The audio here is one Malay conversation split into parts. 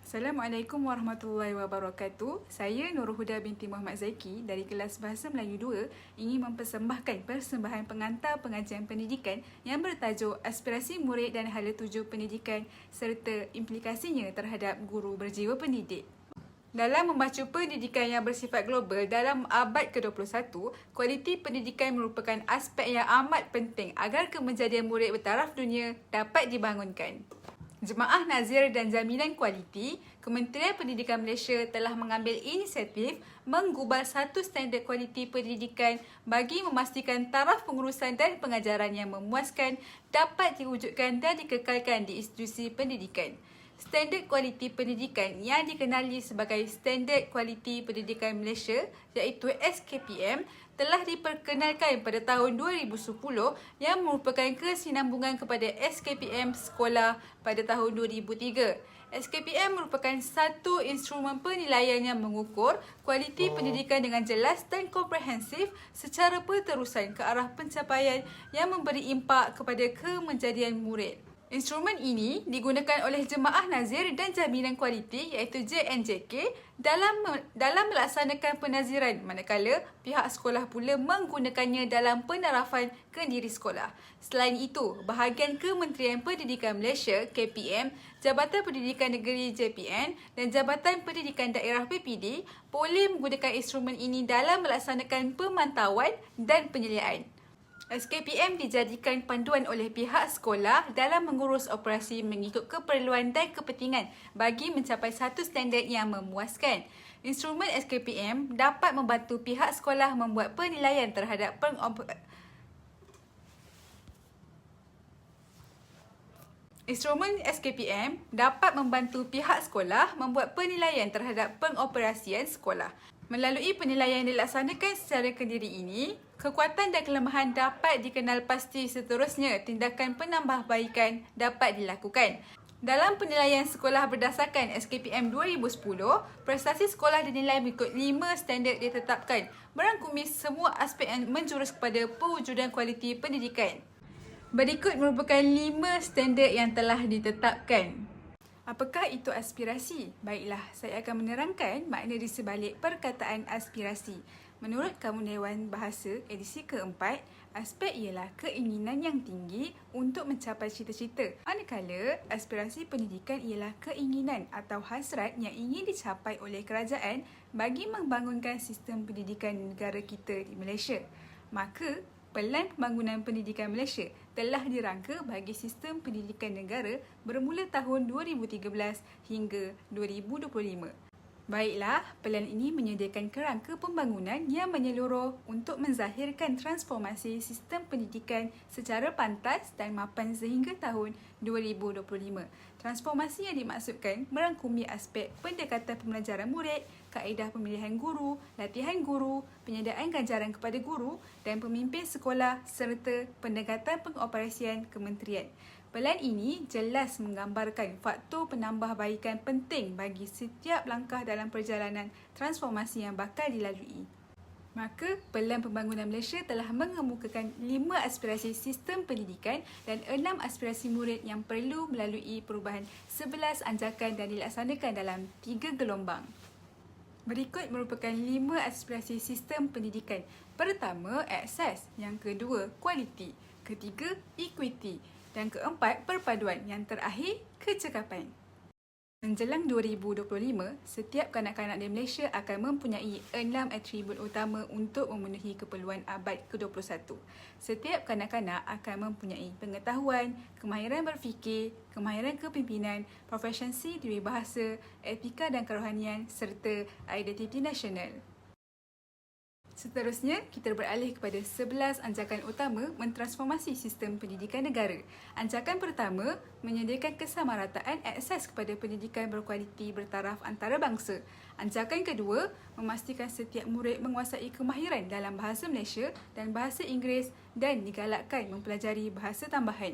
Assalamualaikum warahmatullahi wabarakatuh. Saya Nurul Huda binti Muhammad Zaiki dari kelas Bahasa Melayu 2 ingin mempersembahkan persembahan pengantar pengajian pendidikan yang bertajuk Aspirasi Murid dan Hala Tuju Pendidikan serta implikasinya terhadap guru berjiwa pendidik. Dalam memacu pendidikan yang bersifat global dalam abad ke-21, kualiti pendidikan merupakan aspek yang amat penting agar kemenjadian murid bertaraf dunia dapat dibangunkan. Jemaah Nazir dan Jaminan Kualiti, Kementerian Pendidikan Malaysia telah mengambil inisiatif menggubal satu standard kualiti pendidikan bagi memastikan taraf pengurusan dan pengajaran yang memuaskan dapat diwujudkan dan dikekalkan di institusi pendidikan. Standard kualiti pendidikan yang dikenali sebagai Standard Kualiti Pendidikan Malaysia iaitu SKPM telah diperkenalkan pada tahun 2010 yang merupakan kesinambungan kepada SKPM Sekolah pada tahun 2003. SKPM merupakan satu instrumen penilaian yang mengukur kualiti pendidikan dengan jelas dan komprehensif secara berterusan ke arah pencapaian yang memberi impak kepada kemenjadian murid. Instrumen ini digunakan oleh Jemaah Nazir dan Jaminan Kualiti iaitu JNJK dalam melaksanakan penaziran manakala pihak sekolah pula menggunakannya dalam penarafan kendiri sekolah. Selain itu, bahagian Kementerian Pendidikan Malaysia KPM, Jabatan Pendidikan Negeri JPN dan Jabatan Pendidikan Daerah PPD boleh menggunakan instrumen ini dalam melaksanakan pemantauan dan penyeliaan. SKPM dijadikan panduan oleh pihak sekolah dalam mengurus operasi mengikut keperluan dan kepentingan bagi mencapai satu standard yang memuaskan. Instrumen SKPM dapat membantu pihak sekolah membuat penilaian terhadap Instrumen SKPM dapat membantu pihak sekolah membuat penilaian terhadap pengoperasian sekolah. Melalui penilaian yang dilaksanakan secara kendiri ini, kekuatan dan kelemahan dapat dikenal pasti, seterusnya tindakan penambahbaikan dapat dilakukan. Dalam penilaian sekolah berdasarkan SKPM 2010, prestasi sekolah dinilai mengikut 5 standard ditetapkan, merangkumi semua aspek yang menjurus kepada pewujudan kualiti pendidikan. Berikut merupakan 5 standard yang telah ditetapkan. Apakah itu aspirasi? Baiklah, saya akan menerangkan makna di sebalik perkataan aspirasi. Menurut Kamus Dewan Bahasa edisi keempat, aspek ialah keinginan yang tinggi untuk mencapai cita-cita. Manakala, aspirasi pendidikan ialah keinginan atau hasrat yang ingin dicapai oleh kerajaan bagi membangunkan sistem pendidikan negara kita di Malaysia. Maka, Pelan Pembangunan Pendidikan Malaysia telah dirangka bagi sistem pendidikan negara bermula tahun 2013 hingga 2025. Baiklah, pelan ini menyediakan kerangka pembangunan yang menyeluruh untuk menzahirkan transformasi sistem pendidikan secara pantas dan mapan sehingga tahun 2025. Transformasi yang dimaksudkan merangkumi aspek pendekatan pembelajaran murid, kaedah pemilihan guru, latihan guru, penyediaan ganjaran kepada guru dan pemimpin sekolah serta pendekatan pengoperasian kementerian. Pelan ini jelas menggambarkan faktor penambahbaikan penting bagi setiap langkah dalam perjalanan transformasi yang bakal dilalui. Maka, Pelan Pembangunan Malaysia telah mengemukakan 5 aspirasi sistem pendidikan dan 6 aspirasi murid yang perlu melalui perubahan 11 anjakan dan dilaksanakan dalam 3 gelombang. Berikut merupakan 5 aspirasi sistem pendidikan. Pertama, akses. Yang kedua, kualiti. Ketiga, equity. Dan keempat, perpaduan. Yang terakhir, kecekapan. Menjelang 2025, setiap kanak-kanak di Malaysia akan mempunyai 6 atribut utama untuk memenuhi keperluan abad ke-21. Setiap kanak-kanak akan mempunyai pengetahuan, kemahiran berfikir, kemahiran kepimpinan, proficiency di bahasa, etika dan kerohanian serta identiti nasional. Seterusnya, kita beralih kepada 11 anjakan utama mentransformasi sistem pendidikan negara. Anjakan pertama, menyediakan kesamarataan akses kepada pendidikan berkualiti bertaraf antarabangsa. Anjakan kedua, memastikan setiap murid menguasai kemahiran dalam bahasa Malaysia dan bahasa Inggeris dan digalakkan mempelajari bahasa tambahan.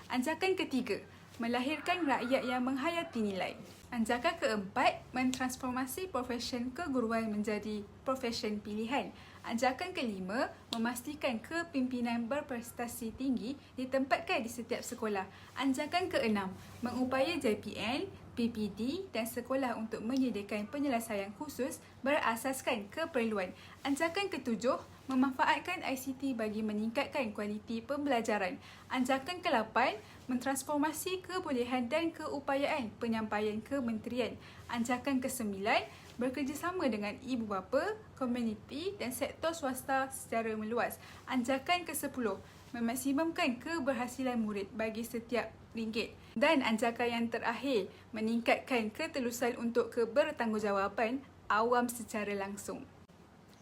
Anjakan ketiga, melahirkan rakyat yang menghayati nilai. Anjakan keempat, mentransformasi profesion keguruan menjadi profesion pilihan. Anjakan kelima, memastikan kepimpinan berprestasi tinggi ditempatkan di setiap sekolah. Anjakan keenam, mengupaya JPN PPD dan sekolah untuk menyediakan penyelesaian khusus berasaskan keperluan. Anjakan ketujuh, memanfaatkan ICT bagi meningkatkan kualiti pembelajaran. Anjakan ke-8, mentransformasi kebolehan dan keupayaan penyampaian kementerian. Anjakan ke-9, bekerjasama dengan ibu bapa, komuniti dan sektor swasta secara meluas. Anjakan ke-10, memaksimumkan keberhasilan murid bagi setiap ringgit. Dan anjakan yang terakhir, meningkatkan ketelusan untuk kebertanggungjawaban awam secara langsung.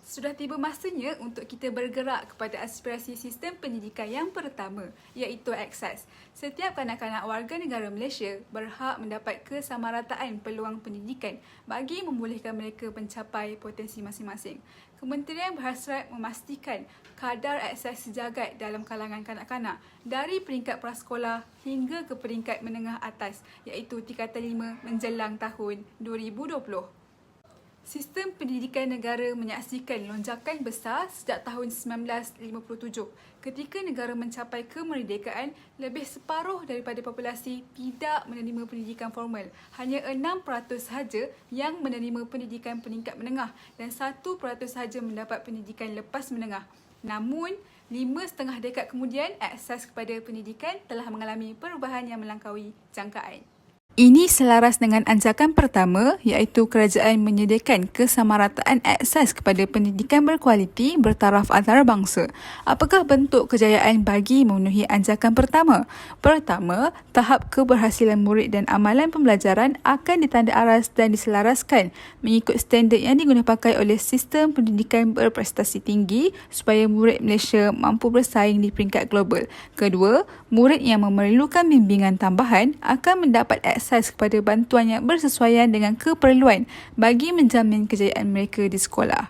Sudah tiba masanya untuk kita bergerak kepada aspirasi sistem pendidikan yang pertama, iaitu akses. Setiap kanak-kanak warga negara Malaysia berhak mendapat kesamarataan peluang pendidikan bagi membolehkan mereka mencapai potensi masing-masing. Kementerian berhasrat memastikan kadar akses sejagat dalam kalangan kanak-kanak dari peringkat prasekolah hingga ke peringkat menengah atas, iaitu tingkatan 5 menjelang tahun 2020. Sistem pendidikan negara menyaksikan lonjakan besar sejak tahun 1957. Ketika negara mencapai kemerdekaan, lebih separuh daripada populasi tidak menerima pendidikan formal. Hanya 6% sahaja yang menerima pendidikan peningkat menengah dan 1% sahaja mendapat pendidikan lepas menengah. Namun, 5,5 dekad kemudian, akses kepada pendidikan telah mengalami perubahan yang melampaui jangkaan. Ini selaras dengan anjakan pertama, iaitu kerajaan menyediakan kesamarataan akses kepada pendidikan berkualiti bertaraf antarabangsa. Apakah bentuk kejayaan bagi memenuhi anjakan pertama? Pertama, tahap keberhasilan murid dan amalan pembelajaran akan ditanda aras dan diselaraskan mengikut standard yang digunapakai oleh sistem pendidikan berprestasi tinggi supaya murid Malaysia mampu bersaing di peringkat global. Kedua, murid yang memerlukan bimbingan tambahan akan mendapat akses kepada bantuan yang bersesuaian dengan keperluan bagi menjamin kejayaan mereka di sekolah.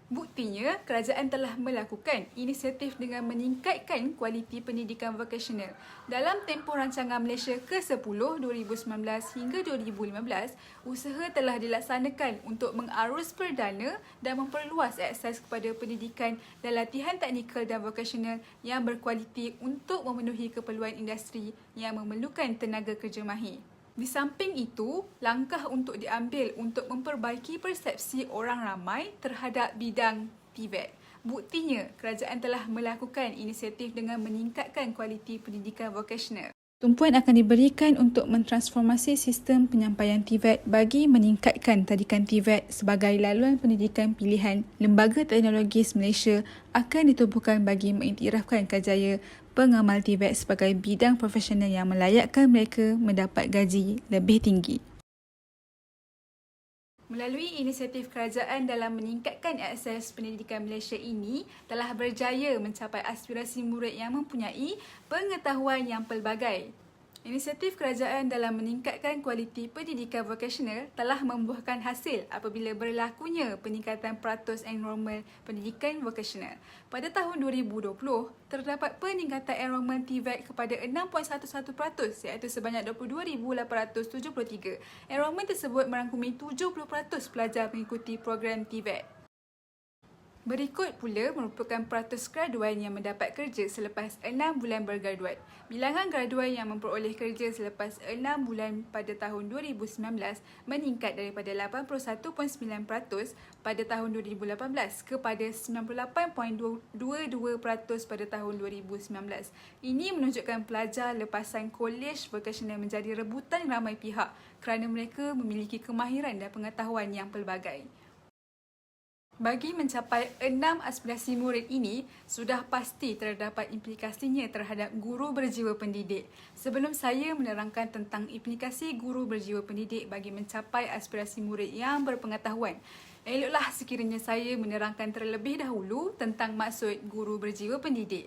Buktinya, kerajaan telah melakukan inisiatif dengan meningkatkan kualiti pendidikan vokasional. Dalam tempoh rancangan Malaysia ke-10 2019 hingga 2015, usaha telah dilaksanakan untuk mengarus perdana dan memperluas akses kepada pendidikan dan latihan teknikal dan vokasional yang berkualiti untuk memenuhi keperluan industri yang memerlukan tenaga kerja mahir. Di samping itu, langkah untuk diambil untuk memperbaiki persepsi orang ramai terhadap bidang TVET. Buktinya, kerajaan telah melakukan inisiatif dengan meningkatkan kualiti pendidikan vokasional. Tumpuan akan diberikan untuk mentransformasi sistem penyampaian TVET bagi meningkatkan tadikan TVET sebagai laluan pendidikan pilihan. Lembaga Teknologis Malaysia akan ditubuhkan bagi mengiktirafkan kerjaya pengamal TVET sebagai bidang profesional yang melayakkan mereka mendapat gaji lebih tinggi. Melalui inisiatif kerajaan dalam meningkatkan akses pendidikan Malaysia ini telah berjaya mencapai aspirasi murid yang mempunyai pengetahuan yang pelbagai. Inisiatif kerajaan dalam meningkatkan kualiti pendidikan vokasional telah membuahkan hasil apabila berlakunya peningkatan peratus enrolment pendidikan vokasional. Pada tahun 2020, terdapat peningkatan enrolment TVET kepada 6.11%, iaitu sebanyak 22,873. Enrolment tersebut merangkumi 70% pelajar mengikuti program TVET. Berikut pula merupakan peratus graduan yang mendapat kerja selepas 6 bulan bergraduat. Bilangan graduan yang memperoleh kerja selepas 6 bulan pada tahun 2019 meningkat daripada 81.9% pada tahun 2018 kepada 98.22% pada tahun 2019. Ini menunjukkan pelajar lepasan kolej vokasional menjadi rebutan ramai pihak kerana mereka memiliki kemahiran dan pengetahuan yang pelbagai. Bagi mencapai 6 aspirasi murid ini, sudah pasti terdapat implikasinya terhadap guru berjiwa pendidik. Sebelum saya menerangkan tentang implikasi guru berjiwa pendidik bagi mencapai aspirasi murid yang berpengetahuan, eloklah sekiranya saya menerangkan terlebih dahulu tentang maksud guru berjiwa pendidik.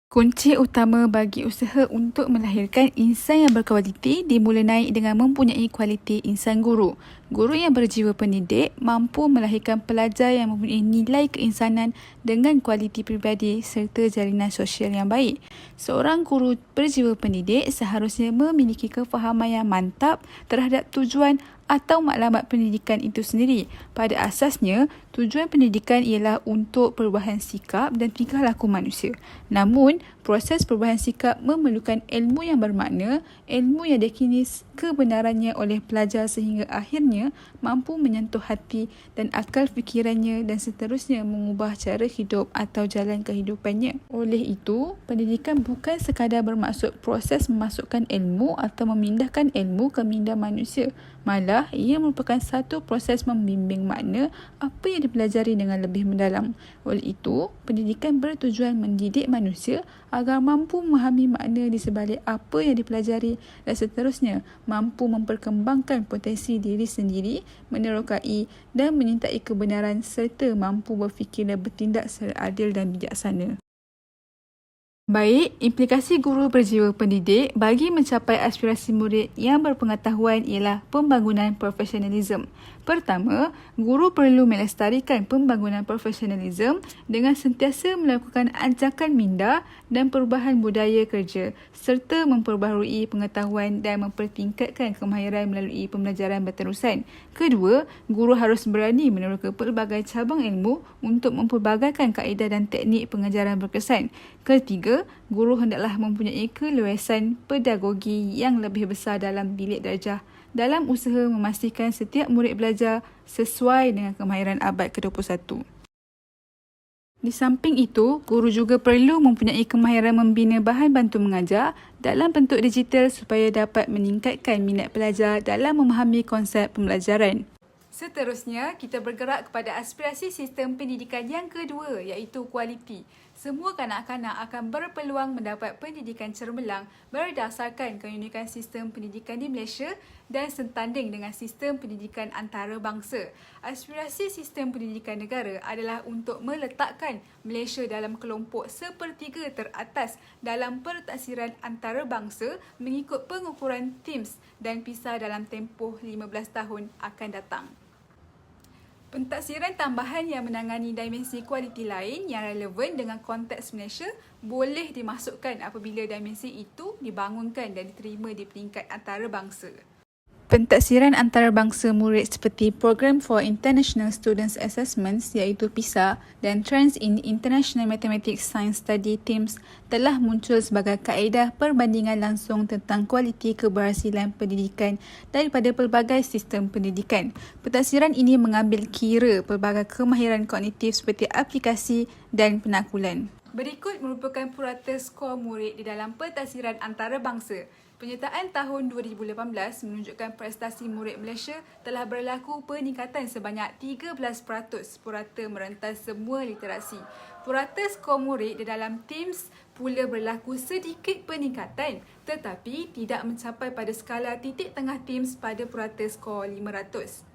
Kunci utama bagi usaha untuk melahirkan insan yang berkualiti dimula naik dengan mempunyai kualiti insan guru. Guru yang berjiwa pendidik mampu melahirkan pelajar yang mempunyai nilai keinsanan dengan kualiti peribadi serta jalinan sosial yang baik. Seorang guru berjiwa pendidik seharusnya memiliki kefahaman yang mantap terhadap tujuan atau maklumat pendidikan itu sendiri. Pada asasnya, tujuan pendidikan ialah untuk perubahan sikap dan tingkah laku manusia. Namun, proses perubahan sikap memerlukan ilmu yang bermakna, ilmu yang diyakini kebenarannya oleh pelajar sehingga akhirnya mampu menyentuh hati dan akal fikirannya dan seterusnya mengubah cara hidup atau jalan kehidupannya. Oleh itu, pendidikan bukan sekadar bermaksud proses memasukkan ilmu atau memindahkan ilmu ke minda manusia. Malah, ia merupakan satu proses membimbing makna apa yang dipelajari dengan lebih mendalam. Oleh itu, pendidikan bertujuan mendidik manusia agar mampu memahami makna di sebalik apa yang dipelajari dan seterusnya mampu memperkembangkan potensi diri sendiri, menerokai dan menyertai kebenaran serta mampu berfikir dan bertindak secara adil dan bijaksana. Baik, implikasi guru berjiwa pendidik bagi mencapai aspirasi murid yang berpengetahuan ialah pembangunan profesionalisme. Pertama, guru perlu melestarikan pembangunan profesionalisme dengan sentiasa melakukan ajakan minda dan perubahan budaya kerja serta memperbaharui pengetahuan dan mempertingkatkan kemahiran melalui pembelajaran berterusan. Kedua, guru harus berani meneroka pelbagai cabang ilmu untuk memperbagaikan kaedah dan teknik pengajaran berkesan. Ketiga, guru hendaklah mempunyai keluasan pedagogi yang lebih besar dalam bilik darjah dalam usaha memastikan setiap murid belajar sesuai dengan kemahiran abad ke-21. Di samping itu, guru juga perlu mempunyai kemahiran membina bahan bantu mengajar dalam bentuk digital supaya dapat meningkatkan minat pelajar dalam memahami konsep pembelajaran. Seterusnya, kita bergerak kepada aspirasi sistem pendidikan yang kedua iaitu kualiti. Semua kanak-kanak akan berpeluang mendapat pendidikan cemerlang berdasarkan keunikan sistem pendidikan di Malaysia dan sentanding dengan sistem pendidikan antarabangsa. Aspirasi sistem pendidikan negara adalah untuk meletakkan Malaysia dalam kelompok sepertiga teratas dalam pertaksiran antarabangsa mengikut pengukuran TIMSS dan PISA dalam tempoh 15 tahun akan datang. Pentaksiran tambahan yang menangani dimensi kualiti lain yang relevan dengan konteks Malaysia boleh dimasukkan apabila dimensi itu dibangunkan dan diterima di peringkat antarabangsa. Pentaksiran antarabangsa murid seperti Program for International Students Assessments iaitu PISA dan Trends in International Mathematics Science Study TIMSS telah muncul sebagai kaedah perbandingan langsung tentang kualiti keberhasilan pendidikan daripada pelbagai sistem pendidikan. Pentaksiran ini mengambil kira pelbagai kemahiran kognitif seperti aplikasi dan penakulan. Berikut merupakan purata skor murid di dalam pentaksiran antarabangsa. Penyertaan tahun 2018 menunjukkan prestasi murid Malaysia telah berlaku peningkatan sebanyak 13% purata merentas semua literasi. Purata skor murid di dalam TIMSS pula berlaku sedikit peningkatan tetapi tidak mencapai pada skala titik tengah TIMSS pada purata skor 500.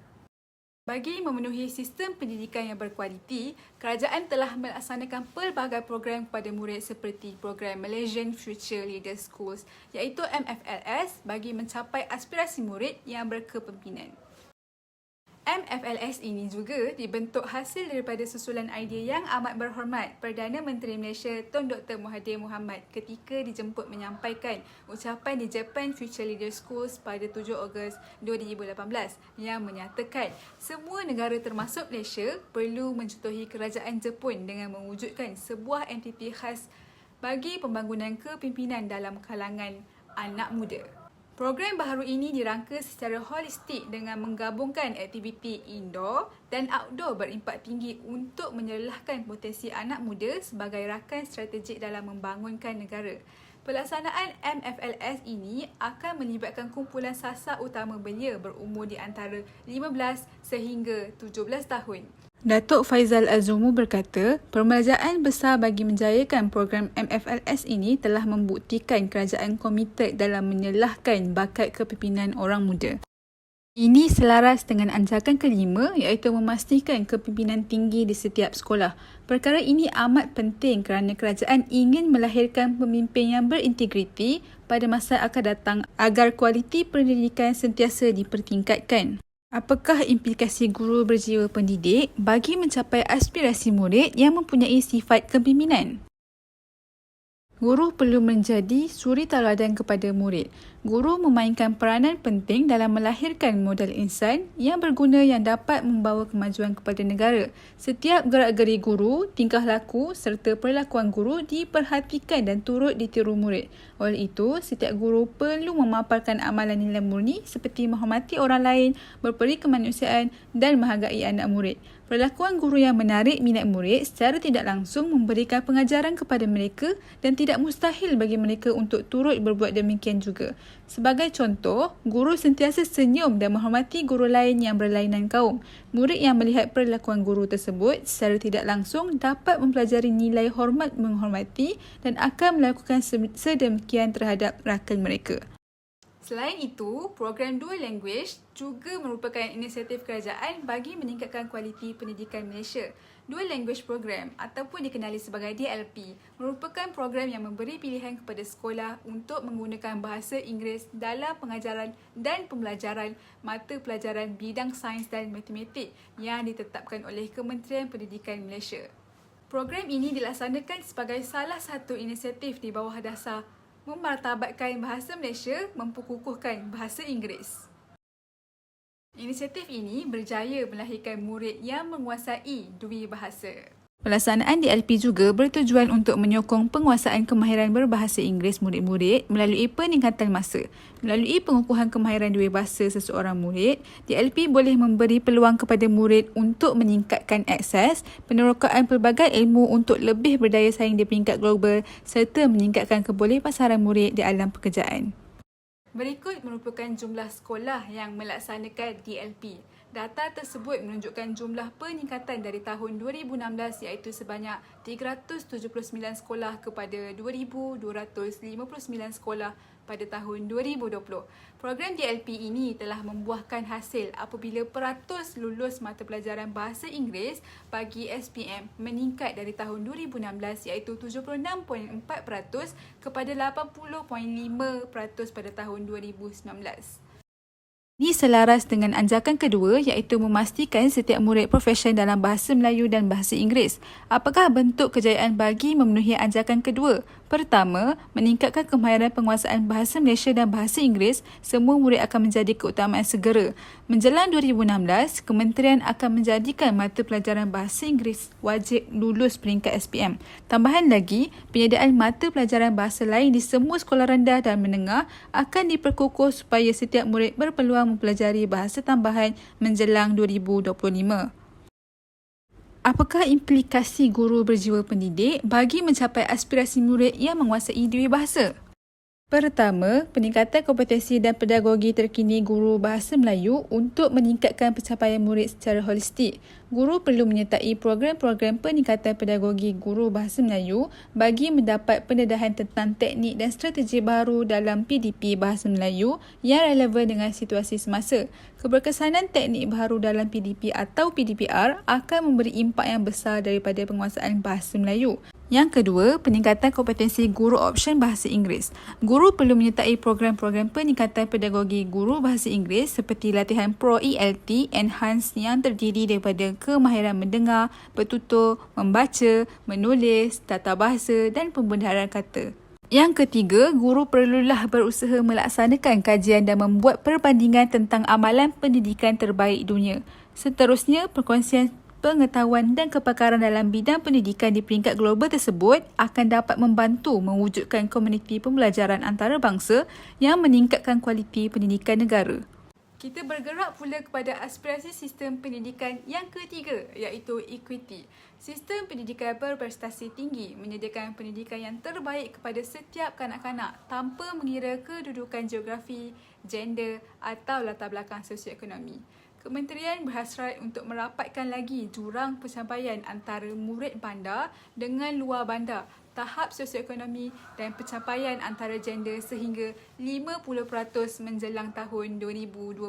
Bagi memenuhi sistem pendidikan yang berkualiti, kerajaan telah melaksanakan pelbagai program kepada murid seperti program Malaysian Future Leaders Schools iaitu MFLS bagi mencapai aspirasi murid yang berkepimpinan. MFLS ini juga dibentuk hasil daripada susulan idea yang amat berhormat Perdana Menteri Malaysia Tun Dr. Mahathir Mohamad ketika dijemput menyampaikan ucapan di Japan Future Leaders Schools pada 7 Ogos 2018 yang menyatakan semua negara termasuk Malaysia perlu mencontohi kerajaan Jepun dengan mewujudkan sebuah entiti khas bagi pembangunan kepimpinan dalam kalangan anak muda. Program baharu ini dirangka secara holistik dengan menggabungkan aktiviti indoor dan outdoor berimpak tinggi untuk menyelahkan potensi anak muda sebagai rakan strategik dalam membangunkan negara. Pelaksanaan MFLS ini akan melibatkan kumpulan sasar utama belia berumur di antara 15 sehingga 17 tahun. Datuk Faizal Azumu berkata, perbelanjaan besar bagi menjayakan program MFLS ini telah membuktikan kerajaan komited dalam menyelahkan bakat kepimpinan orang muda. Ini selaras dengan anjakan kelima iaitu memastikan kepimpinan tinggi di setiap sekolah. Perkara ini amat penting kerana kerajaan ingin melahirkan pemimpin yang berintegriti pada masa akan datang agar kualiti pendidikan sentiasa dipertingkatkan. Apakah implikasi guru berjiwa pendidik bagi mencapai aspirasi murid yang mempunyai sifat kepimpinan? Guru perlu menjadi suri tauladan kepada murid. Guru memainkan peranan penting dalam melahirkan model insan yang berguna yang dapat membawa kemajuan kepada negara. Setiap gerak-geri guru, tingkah laku serta perlakuan guru diperhatikan dan turut ditiru murid. Oleh itu, setiap guru perlu memaparkan amalan nilai murni seperti menghormati orang lain, berperi kemanusiaan dan menghargai anak murid. Perlakuan guru yang menarik minat murid secara tidak langsung memberikan pengajaran kepada mereka dan tidak mustahil bagi mereka untuk turut berbuat demikian juga. Sebagai contoh, guru sentiasa senyum dan menghormati guru lain yang berlainan kaum. Murid yang melihat perlakuan guru tersebut secara tidak langsung dapat mempelajari nilai hormat menghormati dan akan melakukan sedemikian terhadap rakan mereka. Selain itu, program Dual Language juga merupakan inisiatif kerajaan bagi meningkatkan kualiti pendidikan Malaysia. Dual Language Program ataupun dikenali sebagai DLP merupakan program yang memberi pilihan kepada sekolah untuk menggunakan bahasa Inggeris dalam pengajaran dan pembelajaran mata pelajaran bidang sains dan matematik yang ditetapkan oleh Kementerian Pendidikan Malaysia. Program ini dilaksanakan sebagai salah satu inisiatif di bawah dasar memartabatkan bahasa Malaysia, memperkukuhkan bahasa Inggeris. Inisiatif ini berjaya melahirkan murid yang menguasai dua bahasa. Pelaksanaan DLP juga bertujuan untuk menyokong penguasaan kemahiran berbahasa Inggeris murid-murid melalui peningkatan masa. Melalui pengukuhan kemahiran dua bahasa seseorang murid, DLP boleh memberi peluang kepada murid untuk meningkatkan akses, penerokaan pelbagai ilmu untuk lebih berdaya saing di peringkat global serta meningkatkan kebolehpasaran murid di alam pekerjaan. Berikut merupakan jumlah sekolah yang melaksanakan DLP. Data tersebut menunjukkan jumlah peningkatan dari tahun 2016 iaitu sebanyak 379 sekolah kepada 2,259 sekolah pada tahun 2020. Program DLP ini telah membuahkan hasil apabila peratus lulus mata pelajaran bahasa Inggeris bagi SPM meningkat dari tahun 2016 iaitu 76.4% kepada 80.5% pada tahun 2019. Ini selaras dengan anjakan kedua iaitu memastikan setiap murid profesion dalam bahasa Melayu dan bahasa Inggeris. Apakah bentuk kejayaan bagi memenuhi anjakan kedua? Pertama, meningkatkan kemahiran penguasaan bahasa Malaysia dan bahasa Inggeris, semua murid akan menjadi keutamaan segera. Menjelang 2016, Kementerian akan menjadikan mata pelajaran bahasa Inggeris wajib lulus peringkat SPM. Tambahan lagi, penyediaan mata pelajaran bahasa lain di semua sekolah rendah dan menengah akan diperkukuh supaya setiap murid berpeluang mempelajari bahasa tambahan menjelang 2025. Apakah implikasi guru berjiwa pendidik bagi mencapai aspirasi murid yang menguasai dua bahasa? Pertama, peningkatan kompetensi dan pedagogi terkini guru bahasa Melayu untuk meningkatkan pencapaian murid secara holistik. Guru perlu menyertai program-program peningkatan pedagogi guru bahasa Melayu bagi mendapat pendedahan tentang teknik dan strategi baru dalam PDP bahasa Melayu yang relevan dengan situasi semasa. Keberkesanan teknik baru dalam PDP atau PDPR akan memberi impak yang besar daripada penguasaan bahasa Melayu. Yang kedua, peningkatan kompetensi guru option bahasa Inggeris. Guru perlu menyertai program-program peningkatan pedagogi guru bahasa Inggeris seperti latihan Pro ELT Enhanced yang terdiri daripada kemahiran mendengar, bertutur, membaca, menulis, tata bahasa dan pembenaran kata. Yang ketiga, guru perlulah berusaha melaksanakan kajian dan membuat perbandingan tentang amalan pendidikan terbaik dunia. Seterusnya, perkongsian pengetahuan dan kepakaran dalam bidang pendidikan di peringkat global tersebut akan dapat membantu mewujudkan komuniti pembelajaran antarabangsa yang meningkatkan kualiti pendidikan negara. Kita bergerak pula kepada aspirasi sistem pendidikan yang ketiga iaitu equity. Sistem pendidikan berprestasi tinggi menyediakan pendidikan yang terbaik kepada setiap kanak-kanak tanpa mengira kedudukan geografi, gender atau latar belakang sosioekonomi. Kementerian berhasrat untuk merapatkan lagi jurang pencapaian antara murid bandar dengan luar bandar, tahap sosioekonomi dan pencapaian antara gender sehingga 50% menjelang tahun 2020.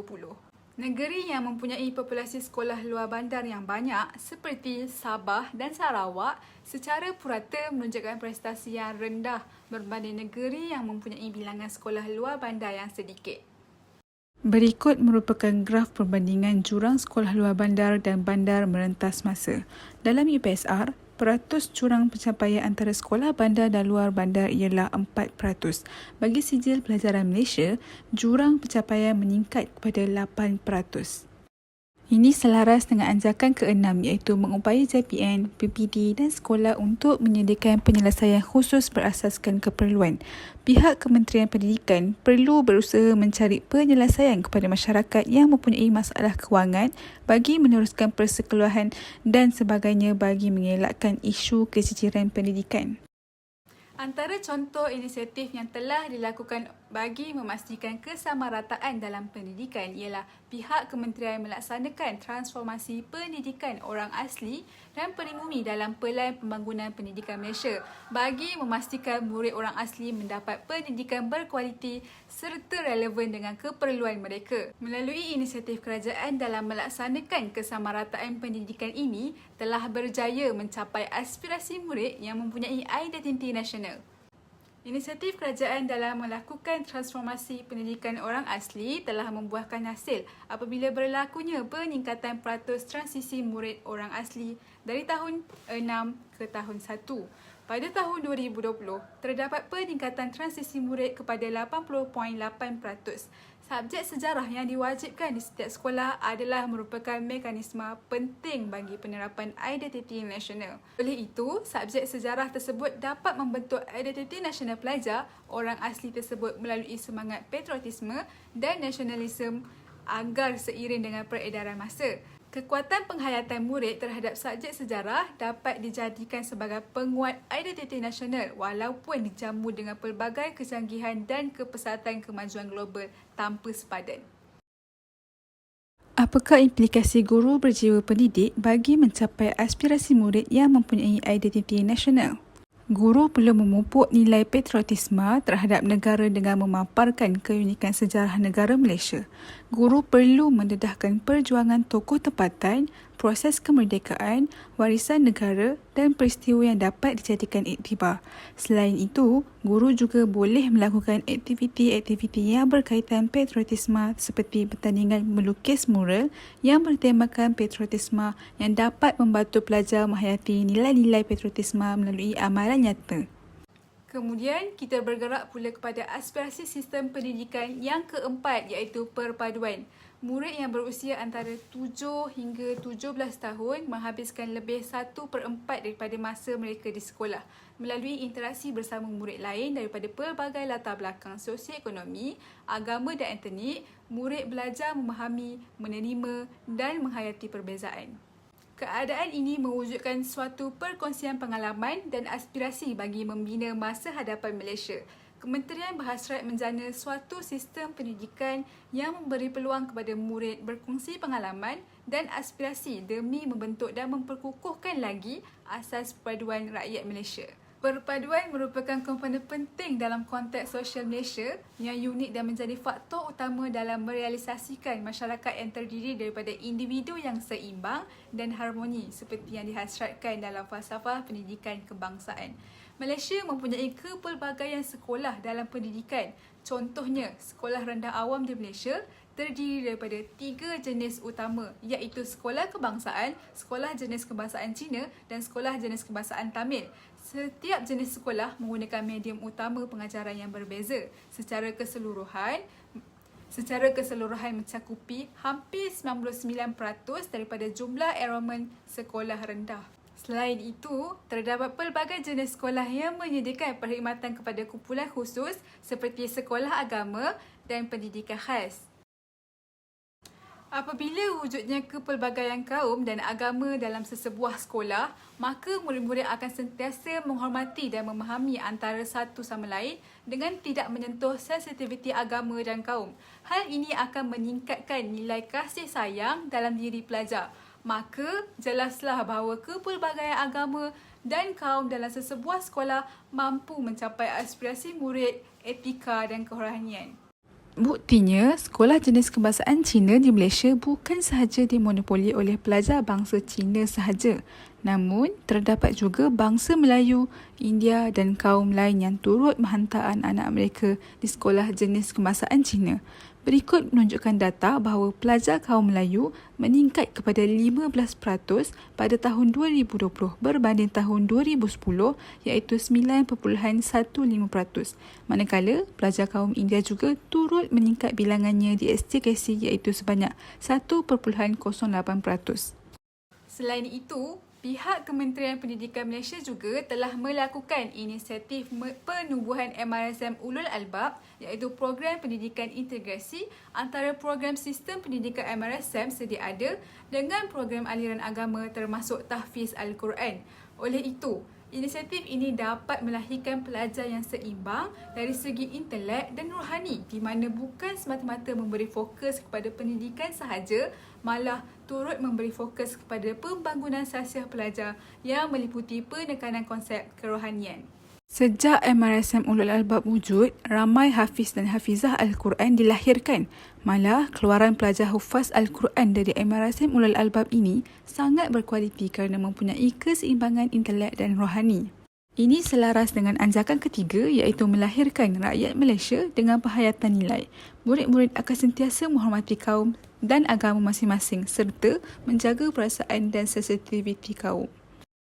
Negeri yang mempunyai populasi sekolah luar bandar yang banyak seperti Sabah dan Sarawak secara purata menunjukkan prestasi yang rendah berbanding negeri yang mempunyai bilangan sekolah luar bandar yang sedikit. Berikut merupakan graf perbandingan jurang sekolah luar bandar dan bandar merentas masa. Dalam UPSR, peratus jurang pencapaian antara sekolah bandar dan luar bandar ialah 4%. Bagi sijil pelajaran Malaysia, jurang pencapaian meningkat kepada 8%. Ini selaras dengan anjakan ke-6 iaitu mengupayakan JPN, PPD dan sekolah untuk menyediakan penyelesaian khusus berasaskan keperluan. Pihak Kementerian Pendidikan perlu berusaha mencari penyelesaian kepada masyarakat yang mempunyai masalah kewangan bagi meneruskan persekolahan dan sebagainya bagi mengelakkan isu kejijiran pendidikan. Antara contoh inisiatif yang telah dilakukan bagi memastikan kesamarataan dalam pendidikan ialah pihak kementerian melaksanakan transformasi pendidikan orang asli dan peribumi dalam Pelan Pembangunan Pendidikan Malaysia bagi memastikan murid orang asli mendapat pendidikan berkualiti serta relevan dengan keperluan mereka. Melalui inisiatif kerajaan dalam melaksanakan kesamarataan pendidikan ini telah berjaya mencapai aspirasi murid yang mempunyai identiti nasional. Inisiatif kerajaan dalam melakukan transformasi pendidikan orang asli telah membuahkan hasil apabila berlakunya peningkatan peratus transisi murid orang asli dari tahun 6 ke tahun 1. Pada tahun 2020, terdapat peningkatan transisi murid kepada 80.8%. Subjek sejarah yang diwajibkan di setiap sekolah adalah merupakan mekanisme penting bagi penerapan identiti nasional. Oleh itu, subjek sejarah tersebut dapat membentuk identiti nasional pelajar orang asli tersebut melalui semangat patriotisme dan nasionalisme agar seiring dengan peredaran masa. Kekuatan penghayatan murid terhadap subjek sejarah dapat dijadikan sebagai penguat identiti nasional walaupun dijamu dengan pelbagai kecanggihan dan kepesatan kemajuan global tanpa sepadan. Apakah implikasi guru berjiwa pendidik bagi mencapai aspirasi murid yang mempunyai identiti nasional? Guru perlu memupuk nilai patriotisme terhadap negara dengan memaparkan keunikan sejarah negara Malaysia. Guru perlu mendedahkan perjuangan tokoh tempatan, proses kemerdekaan, warisan negara dan peristiwa yang dapat dijadikan iktibar. Selain itu, guru juga boleh melakukan aktiviti-aktiviti yang berkaitan patriotisme seperti pertandingan melukis mural yang bertemakan patriotisme yang dapat membantu pelajar menghayati nilai-nilai patriotisme melalui amalan nyata. Kemudian, kita bergerak pula kepada aspirasi sistem pendidikan yang keempat iaitu perpaduan. Murid yang berusia antara 7 hingga 17 tahun menghabiskan lebih 1/4 daripada masa mereka di sekolah. Melalui interaksi bersama murid lain daripada pelbagai latar belakang sosioekonomi, agama dan etnik, murid belajar memahami, menerima dan menghayati perbezaan. Keadaan ini mewujudkan suatu perkongsian pengalaman dan aspirasi bagi membina masa hadapan Malaysia. Kementerian berhasrat menjana suatu sistem pendidikan yang memberi peluang kepada murid berkongsi pengalaman dan aspirasi demi membentuk dan memperkukuhkan lagi asas perpaduan rakyat Malaysia. Perpaduan merupakan komponen penting dalam konteks sosial Malaysia yang unik dan menjadi faktor utama dalam merealisasikan masyarakat yang terdiri daripada individu yang seimbang dan harmoni seperti yang dihasratkan dalam falsafah pendidikan kebangsaan. Malaysia mempunyai kepelbagaian sekolah dalam pendidikan. Contohnya, sekolah rendah awam di Malaysia terdiri daripada 3 jenis utama iaitu sekolah kebangsaan, sekolah jenis kebangsaan Cina dan sekolah jenis kebangsaan Tamil. Setiap jenis sekolah menggunakan medium utama pengajaran yang berbeza. Secara keseluruhan mencakupi hampir 99% daripada jumlah enrolment sekolah rendah. Selain itu, terdapat pelbagai jenis sekolah yang menyediakan perkhidmatan kepada kumpulan khusus seperti sekolah agama dan pendidikan khas. Apabila wujudnya kepelbagaian kaum dan agama dalam sesebuah sekolah, maka murid-murid akan sentiasa menghormati dan memahami antara satu sama lain dengan tidak menyentuh sensitiviti agama dan kaum. Hal ini akan meningkatkan nilai kasih sayang dalam diri pelajar. Maka, jelaslah bahawa kepelbagaian agama dan kaum dalam sesebuah sekolah mampu mencapai aspirasi murid, etika dan kerohanian. Buktinya, sekolah jenis kebangsaan Cina di Malaysia bukan sahaja dimonopoli oleh pelajar bangsa Cina sahaja. Namun, terdapat juga bangsa Melayu, India dan kaum lain yang turut menghantar anak-anak mereka di sekolah jenis kebangsaan Cina. Berikut menunjukkan data bahawa pelajar kaum Melayu meningkat kepada 15% pada tahun 2020 berbanding tahun 2010 iaitu 9.15%. Manakala pelajar kaum India juga turut meningkat bilangannya di STKC iaitu sebanyak 1.08%. Selain itu, pihak Kementerian Pendidikan Malaysia juga telah melakukan inisiatif penubuhan MRSM Ulul Albab iaitu program pendidikan integrasi antara program sistem pendidikan MRSM sedia ada dengan program aliran agama termasuk tahfiz Al-Quran. Oleh itu, inisiatif ini dapat melahirkan pelajar yang seimbang dari segi intelek dan rohani di mana bukan semata-mata memberi fokus kepada pendidikan sahaja, malah turut memberi fokus kepada pembangunan sasiah pelajar yang meliputi penekanan konsep kerohanian. Sejak MRSM Ulul Albab wujud, ramai hafiz dan hafizah Al-Quran dilahirkan. Malah, keluaran pelajar hufaz Al-Quran dari MRSM Ulul Albab ini sangat berkualiti kerana mempunyai keseimbangan intelek dan rohani. Ini selaras dengan anjakan ketiga iaitu melahirkan rakyat Malaysia dengan penghayatan nilai. Murid-murid akan sentiasa menghormati kaum dan agama masing-masing serta menjaga perasaan dan sensitiviti kaum.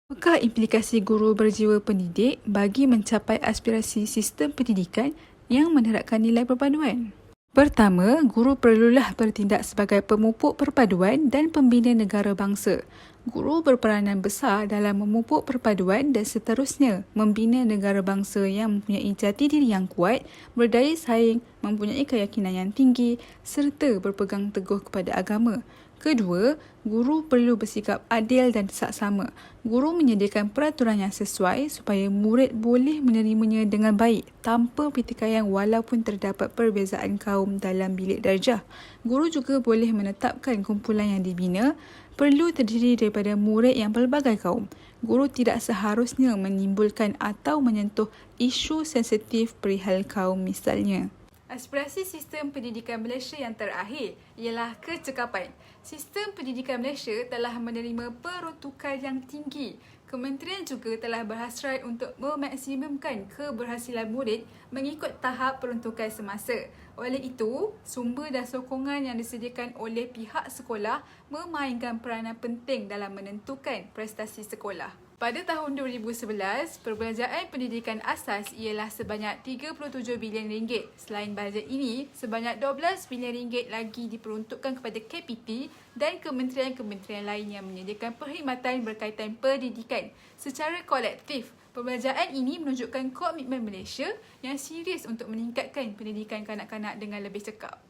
Apakah implikasi guru berjiwa pendidik bagi mencapai aspirasi sistem pendidikan yang menerapkan nilai perpaduan? Pertama, guru perlulah bertindak sebagai pemupuk perpaduan dan pembina negara bangsa. Guru berperanan besar dalam memupuk perpaduan dan seterusnya membina negara bangsa yang mempunyai jati diri yang kuat, berdaya saing, mempunyai keyakinan yang tinggi serta berpegang teguh kepada agama. Kedua, guru perlu bersikap adil dan saksama. Guru menyediakan peraturan yang sesuai supaya murid boleh menerimanya dengan baik tanpa pertikaian walaupun terdapat perbezaan kaum dalam bilik darjah. Guru juga boleh menetapkan kumpulan yang dibina perlu terdiri daripada murid yang pelbagai kaum. Guru tidak seharusnya menimbulkan atau menyentuh isu sensitif perihal kaum misalnya. Aspirasi sistem pendidikan Malaysia yang terakhir ialah kecekapan. Sistem pendidikan Malaysia telah menerima peruntukan yang tinggi. Kementerian juga telah berhasrat untuk memaksimumkan keberhasilan murid mengikut tahap peruntukan semasa. Oleh itu, sumber dan sokongan yang disediakan oleh pihak sekolah memainkan peranan penting dalam menentukan prestasi sekolah. Pada tahun 2011, perbelanjaan pendidikan asas ialah sebanyak RM37 bilion. Selain bajet ini, sebanyak RM12 bilion lagi diperuntukkan kepada KPT dan kementerian-kementerian lain yang menyediakan perkhidmatan berkaitan pendidikan. Secara kolektif, perbelanjaan ini menunjukkan komitmen Malaysia yang serius untuk meningkatkan pendidikan kanak-kanak dengan lebih cekap.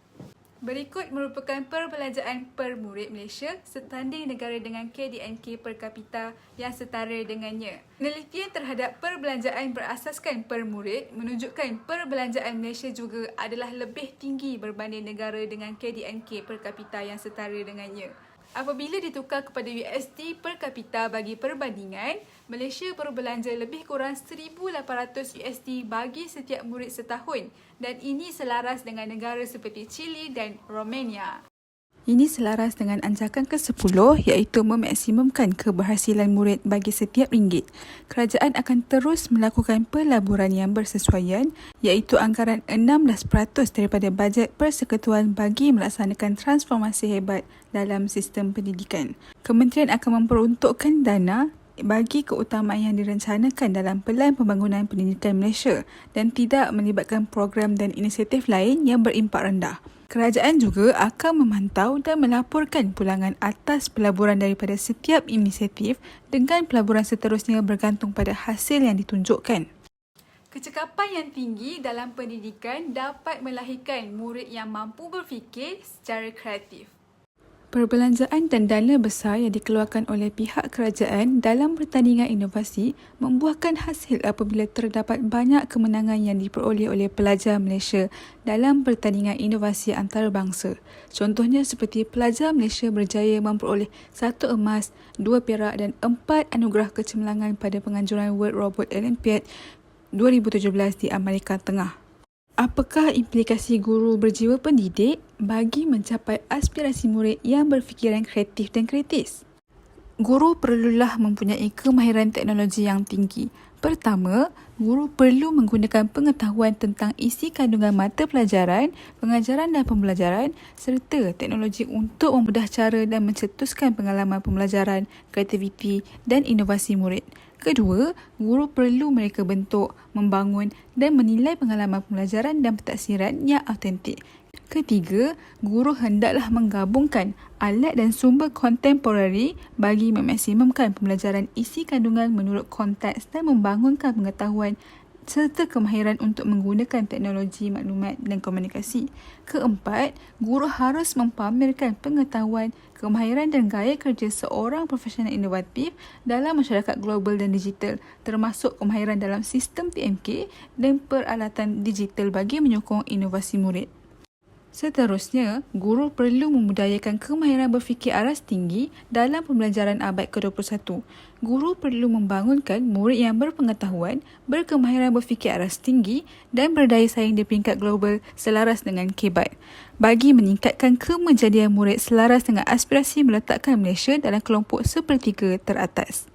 Berikut merupakan perbelanjaan per murid Malaysia setanding negara dengan KDNK per kapita yang setara dengannya. Penelitian terhadap perbelanjaan berasaskan per murid menunjukkan perbelanjaan Malaysia juga adalah lebih tinggi berbanding negara dengan KDNK per kapita yang setara dengannya. Apabila ditukar kepada USD per kapita bagi perbandingan, Malaysia berbelanja lebih kurang $1,800 bagi setiap murid setahun dan ini selaras dengan negara seperti Chile dan Romania. Ini selaras dengan anjakan ke-10 iaitu memaksimumkan keberhasilan murid bagi setiap ringgit. Kerajaan akan terus melakukan pelaburan yang bersesuaian iaitu anggaran 16% daripada bajet persekutuan bagi melaksanakan transformasi hebat dalam sistem pendidikan. Kementerian akan memperuntukkan dana bagi keutamaan yang direncanakan dalam Pelan Pembangunan Pendidikan Malaysia dan tidak melibatkan program dan inisiatif lain yang berimpak rendah. Kerajaan juga akan memantau dan melaporkan pulangan atas pelaburan daripada setiap inisiatif dengan pelaburan seterusnya bergantung pada hasil yang ditunjukkan. Kecekapan yang tinggi dalam pendidikan dapat melahirkan murid yang mampu berfikir secara kreatif. Perbelanjaan dan dana besar yang dikeluarkan oleh pihak kerajaan dalam pertandingan inovasi membuahkan hasil apabila terdapat banyak kemenangan yang diperoleh oleh pelajar Malaysia dalam pertandingan inovasi antarabangsa. Contohnya seperti pelajar Malaysia berjaya memperoleh 1 emas, 2 perak dan 4 anugerah kecemerlangan pada penganjuran World Robot Olympiad 2017 di Amerika Tengah. Apakah implikasi guru berjiwa pendidik bagi mencapai aspirasi murid yang berfikiran kreatif dan kritis? Guru perlulah mempunyai kemahiran teknologi yang tinggi. Pertama, guru perlu menggunakan pengetahuan tentang isi kandungan mata pelajaran, pengajaran dan pembelajaran serta teknologi untuk memudah cara dan mencetuskan pengalaman pembelajaran, kreativiti dan inovasi murid. Kedua, guru perlu mereka bentuk, membangun dan menilai pengalaman pembelajaran dan pentaksiran yang autentik. Ketiga, guru hendaklah menggabungkan alat dan sumber kontemporari bagi memaksimumkan pembelajaran isi kandungan menurut konteks dan membangunkan pengetahuan serta kemahiran untuk menggunakan teknologi maklumat dan komunikasi. Keempat, guru harus mempamerkan pengetahuan, kemahiran dan gaya kerja seorang profesional inovatif dalam masyarakat global dan digital, termasuk kemahiran dalam sistem TMK dan peralatan digital bagi menyokong inovasi murid. Seterusnya, guru perlu memudayakan kemahiran berfikir aras tinggi dalam pembelajaran abad ke-21. Guru perlu membangunkan murid yang berpengetahuan, berkemahiran berfikir aras tinggi dan berdaya saing di peringkat global selaras dengan KEBAT bagi meningkatkan kemejadian murid selaras dengan aspirasi meletakkan Malaysia dalam kelompok sepertiga teratas.